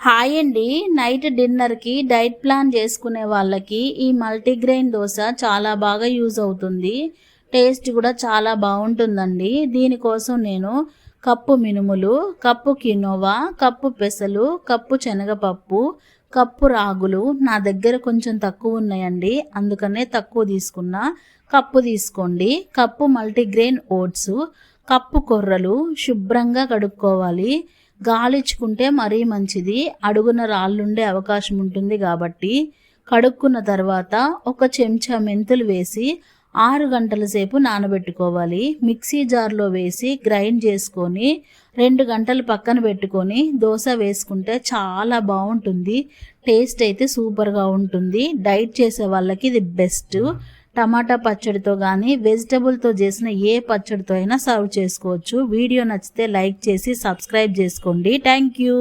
Hi అండి. Night డిన్నర్కి diet plan చేసుకునే వాళ్ళకి ఈ మల్టీగ్రెయిన్ దోశ చాలా బాగా యూజ్ అవుతుంది. టేస్ట్ కూడా చాలా బాగుంటుందండి. దీనికోసం నేను కప్పు మినుములు, కప్పు కినోవా, కప్పు పెసలు, కప్పు శనగపప్పు, కప్పు రాగులు నా దగ్గర కొంచెం తక్కువ ఉన్నాయండి, అందుకనే తక్కువ తీసుకున్నా. కప్పు తీసుకోండి. కప్పు మల్టీగ్రెయిన్ ఓట్స్, కప్పు కొర్రలు శుభ్రంగా కడుక్కోవాలి. గాలిచ్చుకుంటే మరీ మంచిది, అడుగున రాళ్ళుండే అవకాశం ఉంటుంది కాబట్టి. కడుక్కున్న తర్వాత ఒక చెంచా మెంతులు వేసి 6 గంటల సేపు నానబెట్టుకోవాలి. మిక్సీ జార్లో వేసి గ్రైండ్ చేసుకొని 2 గంటలు పక్కన పెట్టుకొని దోశ వేసుకుంటే చాలా బాగుంటుంది. టేస్ట్ అయితే సూపర్గా ఉంటుంది. డైట్ చేసే వాళ్ళకి ఇది బెస్ట్. టమాటా పచ్చడితో కానీ వెజిటబుల్తో చేసిన ఏ పచ్చడితో అయినా సర్వ్ చేసుకోవచ్చు. వీడియో నచ్చితే లైక్ చేసి సబ్స్క్రైబ్ చేసుకోండి. Thank you.